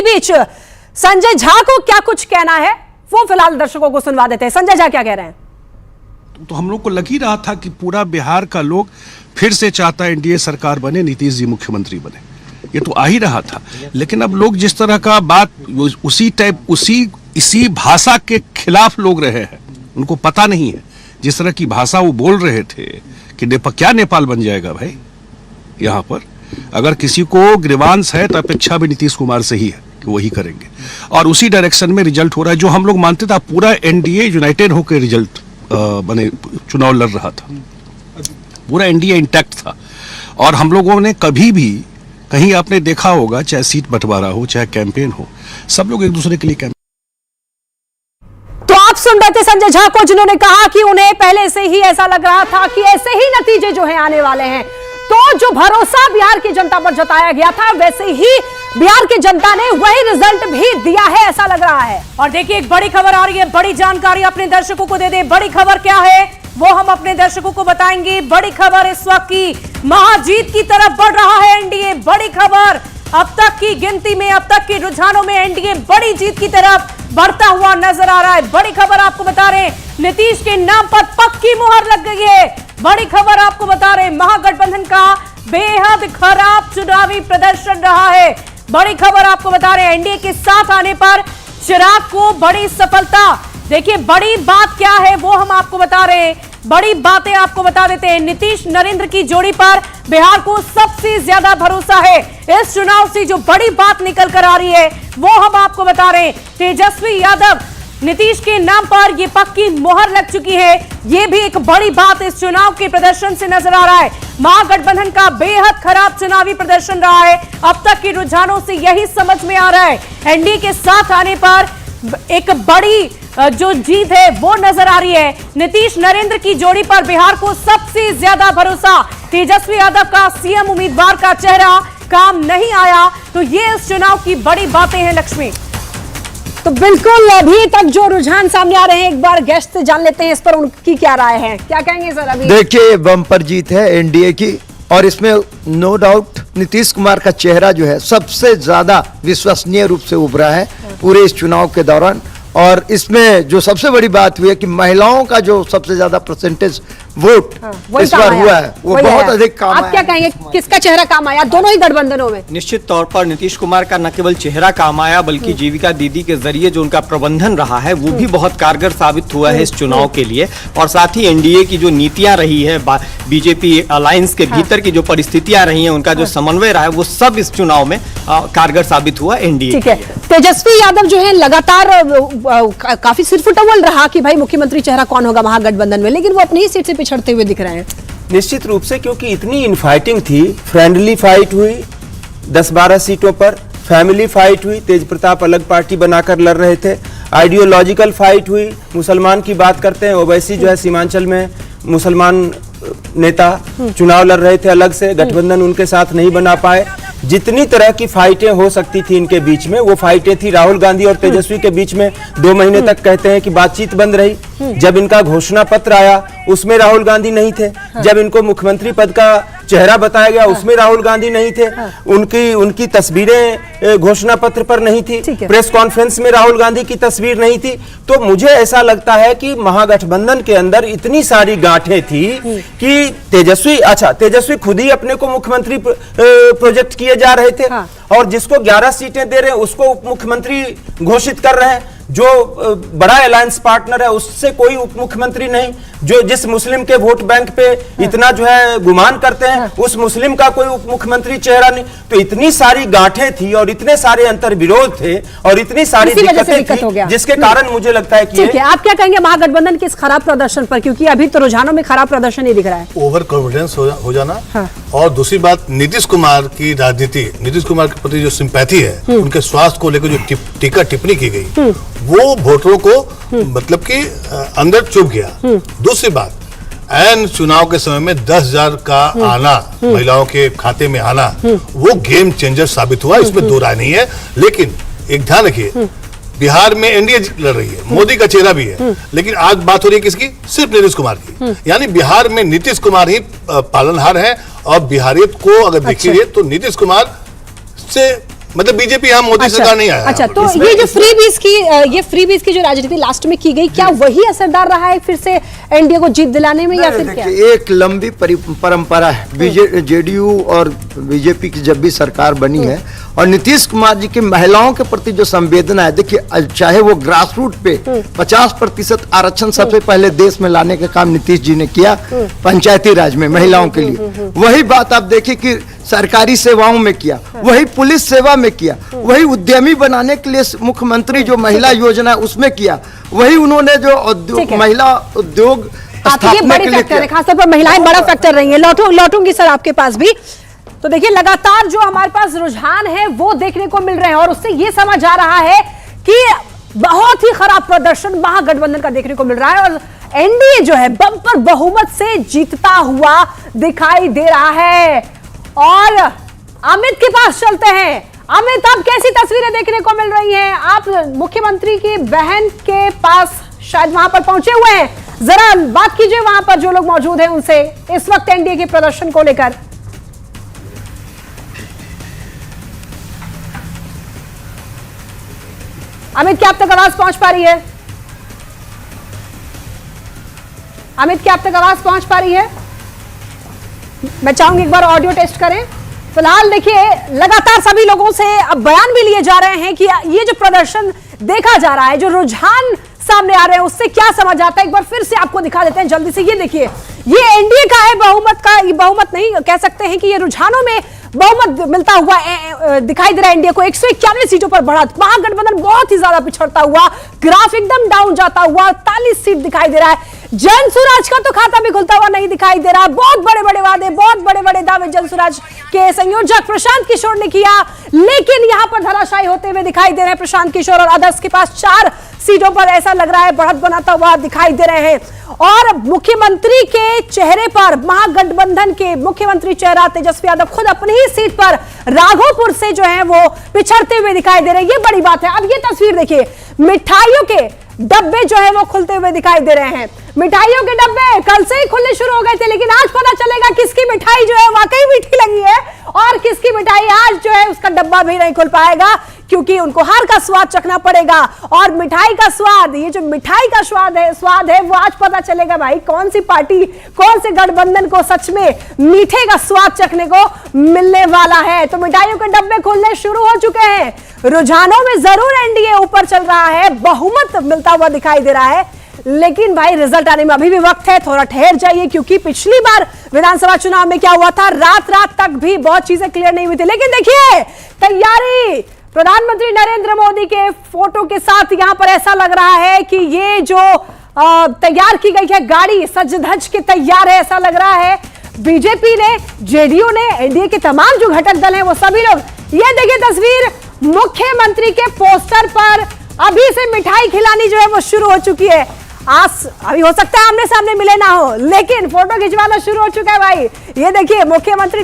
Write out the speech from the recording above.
बीच संजय झा को क्या कुछ कहना है वो फिलहाल दर्शकों को सुनवा देते हैं। संजय झा क्या कह रहे हैं? तो हम लोग को लग ही रहा था कि पूरा बिहार का लोग फिर से चाहता है एनडीए सरकार बने, नीतीश जी मुख्यमंत्री बने, ये तो आ ही रहा था। लेकिन अब लोग जिस तरह का बात इसी भाषा के खिलाफ लोग रहे हैं, उनको पता नहीं है जिस तरह की भाषा वो बोल रहे थे कि क्या नेपाल बन जाएगा भाई। यहाँ पर अगर किसी को ग्रीवांस है तो अपेक्षा भी नीतीश कुमार से ही है कि वही करेंगे, और उसी डायरेक्शन में रिजल्ट हो रहा है। जो हम लोग मानते थे पूरा एनडीए यूनाइटेड होकर रिजल्ट बने चुनाव लड़ रहा था, पूरा एनडीए इंटैक्ट था। और हम लोगों ने कभी भी कहीं आपने देखा होगा, चाहे सीट बंटवारा हो चाहे कैंपेन हो, सब लोग एक दूसरे के लिए कैंपेन। तो आप सुन रहे थे संजय झा को, जिन्होंने कहा कि उन्हें पहले से ही ऐसा लग रहा था कि ऐसे ही नतीजे जो है आने वाले हैं। तो जो भरोसा बिहार की जनता पर जताया गया था वैसे ही बिहार की जनता ने वही रिजल्ट भी दिया है, ऐसा लग रहा है। और देखिए एक बड़ी खबर आ रही है, बड़ी जानकारी अपने दर्शकों को दे दे। बड़ी खबर क्या है वो हम अपने दर्शकों को बताएंगे। बड़ी खबर इस वक्त की महाजीत की तरफ बढ़ रहा है एनडीए। बड़ी खबर, अब तक की गिनती में, अब तक के रुझानों में एनडीए बड़ी जीत की तरफ बढ़ता हुआ नजर आ रहा है। बड़ी खबर आपको बता रहे हैं, नीतीश के नाम पर पक्की मुहर लग गई है। बड़ी खबर आपको बता रहे हैं, महागठबंधन का बेहद खराब चुनावी प्रदर्शन रहा है। बड़ी खबर आपको बता रहे हैं, एनडीए के साथ आने पर चिराग को बड़ी सफलता। देखिए बड़ी बात क्या है वो हम आपको बता रहे हैं, बड़ी बातें आपको बता देते हैं। नीतीश नरेंद्र की जोड़ी पर बिहार को सबसे ज्यादा भरोसा है। इस चुनाव से जो बड़ी बात निकल कर आ रही है वो हम आपको बता रहे हैं। तेजस्वी यादव नीतीश के नाम पर ये पक्की मोहर लग चुकी है, ये भी एक बड़ी बात इस चुनाव के प्रदर्शन से नजर आ रहा है। महागठबंधन का बेहद खराब चुनावी प्रदर्शन रहा है, अब तक के रुझानों से यही समझ में आ रहा है। एनडीए के साथ आने पर एक बड़ी जो जीत है वो नजर आ रही है। नीतीश नरेंद्र की जोड़ी पर बिहार को सबसे ज्यादा भरोसा। तेजस्वी यादव का सीएम उम्मीदवार का चेहरा काम नहीं आया, तो ये इस चुनाव की बड़ी बातें हैं। लक्ष्मी, तो बिल्कुल अभी तक जो रुझान सामने आ रहे हैं, एक बार गेस्ट से जान लेते हैं इस पर उनकी क्या राय है, क्या कहेंगे सर? अभी देखिए बम्पर जीत है एनडीए की, और इसमें नो डाउट नीतीश कुमार का चेहरा जो है सबसे ज्यादा विश्वसनीय रूप से उभरा है पूरे इस चुनाव के दौरान। और इसमें जो सबसे बड़ी बात हुई है कि महिलाओं का जो सबसे ज्यादा परसेंटेज वोट इस बार हुआ है वो बहुत अधिक काम आया। आप क्या कहेंगे, किसका चेहरा काम आया दोनों ही गठबंधनों में? निश्चित तौर पर नीतीश कुमार का न केवल चेहरा काम आया बल्कि जीविका दीदी के जरिए जो उनका प्रबंधन रहा है वो भी बहुत कारगर साबित हुआ है इस चुनाव के लिए। और साथ ही एनडीए की जो नीतियां रही है, बीजेपी अलायंस के भीतर की जो परिस्थितियां रही है, उनका जो समन्वय रहा है, वो सब इस चुनाव में कारगर साबित हुआ एनडीए। ठीक है, तेजस्वी यादव जो है लगातार काफी सिरफुटअव्वल रहा कि भाई मुख्यमंत्री चेहरा कौन होगा महागठबंधन में, लेकिन वो अपनी ही सीट से पिछड़ते हुए दिख रहे हैं। निश्चित रूप से, क्योंकि इतनी इनफाइटिंग थी, फ्रेंडली फाइट हुई 10-12 सीटों पर, फैमिली फाइट हुई, तेज प्रताप अलग पार्टी बनाकर लड़ रहे थे, आइडियोलॉजिकल फाइट हुई, मुसलमान की बात करते हैं, ओवैसी जो है सीमांचल में मुसलमान नेता चुनाव लड़ रहे थे अलग से, गठबंधन उनके साथ नहीं बना पाए। जितनी तरह की फाइटें हो सकती थी इनके बीच में वो फाइटें थी। राहुल गांधी और तेजस्वी के बीच में 2 महीने तक कहते हैं कि बातचीत बंद रही। जब इनका घोषणा पत्र आया उसमें राहुल गांधी नहीं थे। जब इनको मुख्यमंत्री पद का चेहरा बताया गया उसमें राहुल गांधी नहीं थे। उनकी तस्वीरें घोषणा पत्र पर नहीं थी, प्रेस कॉन्फ्रेंस में राहुल गांधी की तस्वीर नहीं थी। तो मुझे ऐसा लगता है कि महागठबंधन के अंदर इतनी सारी गांठें थी कि तेजस्वी खुद ही अपने को मुख्यमंत्री प्रोजेक्ट किए जा रहे थे, और जिसको 11 सीटें दे रहे हैं उसको उप मुख्यमंत्री घोषित कर रहे हैं। जो बड़ा अलायंस पार्टनर है उससे कोई उप मुख्यमंत्री नहीं। जो जिस मुस्लिम के वोट बैंक पे इतना जो है गुमान करते हैं उस मुस्लिम का कोई उप मुख्यमंत्री चेहरा नहीं। तो इतनी सारी गांठें थी और इतने सारे अंतर विरोध थे और इतनी सारी दिक्कतें थी, जिसके कारण मुझे लगता है कि ठीक है, आप क्या कहेंगे महागठबंधन के इस खराब प्रदर्शन पर, क्योंकि अभी तो रुझानों में खराब प्रदर्शन ही दिख रहा है? ओवर कॉन्फिडेंस हो जाना। और दूसरी बात, नीतीश कुमार की राजनीति, नीतीश कुमार के प्रति जो सिंपैथी है, उनके स्वास्थ्य को लेकर जो टीका टिप्पणी की गई वो वोटरों को मतलब कि अंदर चुभ गया। दूसरी बात, एन चुनाव के समय में 10,000 का आना, महिलाओं के खाते में आना, वो गेम चेंजर साबित हुआ, इसमें दो राय नहीं है। लेकिन एक ध्यान रखिए, बिहार में एनडीए लड़ रही है, मोदी का चेहरा भी है, लेकिन आज बात हो रही है किसकी? सिर्फ नीतीश कुमार की। यानी बिहार में नीतीश कुमार ही पालनहार है, और बिहारियत को अगर देखिए तो नीतीश कुमार से मतलब बीजेपी यहाँ मोदी सरकार नहीं आया। अच्छा, तो ये जो फ्रीबीज की जो राजनीति लास्ट में की गई, क्या वही असरदार रहा है फिर से एनडीए को जीत दिलाने में, या फिर क्या? एक लंबी परंपरा है जेडीयू और बीजेपी की जब भी सरकार बनी है, और नीतीश कुमार जी की महिलाओं के प्रति जो संवेदना है, देखिए चाहे वो ग्रास रूट पे 50% आरक्षण सबसे पहले देश में लाने का काम नीतीश जी ने किया पंचायती राज में महिलाओं के लिए, वही बात आप देखिए कि सरकारी सेवाओं में किया, वही पुलिस सेवा में किया, वही उद्यमी बनाने के लिए मुख्यमंत्री जो महिला योजना है उसमें किया, वही उन्होंने जो महिला उद्योग स्थापना के लिए किया। खासतौर पर महिलाएं बड़ा फैक्टर रही हैं। लौटूंगी सर आपके पास भी। तो देखिए लगातार जो हमारे पास रुझान है वो देखने को मिल रहे हैं, और उससे ये समझ आ रहा है कि बहुत ही खराब प्रदर्शन महागठबंधन का देखने को मिल रहा है, और एनडीए जो है बम्पर बहुमत से जीतता हुआ दिखाई दे रहा है। और अमित के पास चलते हैं। अमित, अब कैसी तस्वीरें देखने को मिल रही हैं? आप मुख्यमंत्री की बहन के पास शायद वहां पर पहुंचे हुए हैं, जरा बात कीजिए वहां पर जो लोग मौजूद हैं उनसे इस वक्त एनडीए के प्रदर्शन को लेकर। अमित, क्या आप तक आवाज पहुंच पा रही है? अमित, क्या आप तक आवाज पहुंच पा रही है? मैं चाहूंगी एक बार ऑडियो टेस्ट करें। फिलहाल देखिए लगातार सभी लोगों से अब बयान भी लिए जा रहे हैं कि ये जो प्रदर्शन देखा जा रहा है, जो रुझान सामने आ रहे हैं, उससे क्या समझ आता है, एक बार फिर से आपको दिखा देते हैं जल्दी से। ये देखिए, ये एनडीए का है बहुमत का, ये बहुमत नहीं कह सकते हैं कि ये रुझानों में बहुमत मिलता हुआ दिखाई दे रहा है एनडीए को। 151 सीटों पर बढ़त, महागठबंधन बहुत ही ज्यादा पिछड़ता हुआ, ग्राफ एकदम डाउन जाता हुआ, 43 सीट दिखाई दे रहा है। जनसुराज का तो खाता भी खुलता हुआ नहीं दिखाई दे रहा। बहुत बड़े बड़े वादे, बहुत बड़े बड़े दावे जनसुराज के संयोजक प्रशांत किशोर ने किया, लेकिन यहां पर धराशायी होते हुए दिखाई दे रहे हैं प्रशांत किशोर, और अदर्स के पास 4 सीटों पर ऐसा लग रहा है बढ़त बनाता हुआ दिखाई दे रहे हैं। और मुख्यमंत्री के चेहरे पर, महागठबंधन के मुख्यमंत्री चेहरा तेजस्वी यादव खुद अपनी ही सीट पर राघोपुर से जो है वो पिछड़ते हुए दिखाई दे रहे हैं। ये बड़ी बात है। अब ये तस्वीर देखिए, मिठाइयों के डब्बे जो है वो खुलते हुए दिखाई दे रहे हैं। मिठाइयों के डब्बे कल से ही खुलने शुरू हो गए थे, लेकिन आज पता चलेगा किसकी मिठाई जो है वाकई मीठी लगी है और किसकी मिठाई आज जो है उसका डब्बा भी नहीं खुल पाएगा, क्योंकि उनको हर का स्वाद चखना पड़ेगा। और मिठाई का स्वाद, ये जो मिठाई का स्वाद है वो आज पता चलेगा भाई कौन सी पार्टी, कौन से गठबंधन को सच में मीठे का स्वाद चखने को मिलने वाला है। तो मिठाइयों के डब्बे खुलने शुरू हो चुके हैं। रुझानों में जरूर एनडीए ऊपर चल रहा है, बहुमत मिलता हुआ दिखाई दे रहा है, लेकिन भाई रिजल्ट आने में अभी भी वक्त है, थोड़ा ठहर जाइए, क्योंकि पिछली बार विधानसभा चुनाव में क्या हुआ था, रात तक भी बहुत चीजें क्लियर नहीं हुई थी। लेकिन देखिए तैयारी प्रधानमंत्री नरेंद्र मोदी के फोटो के साथ यहां पर ऐसा लग रहा है कि ये जो तैयार की गई है गाड़ी सज धज के तैयार है, ऐसा लग रहा है। बीजेपी ने, जेडीयू ने, एनडीए के तमाम जो घटक दल हैं वो सभी लोग, ये देखिए तस्वीर, मुख्यमंत्री के पोस्टर पर अभी से मिठाई खिलानी जो है वो शुरू हो चुकी है। अभी हो सकता है आमने सामने मिले ना हो, लेकिन फोटो खिंचवाना शुरू हो चुका है भाई। ये देखिए मुख्यमंत्री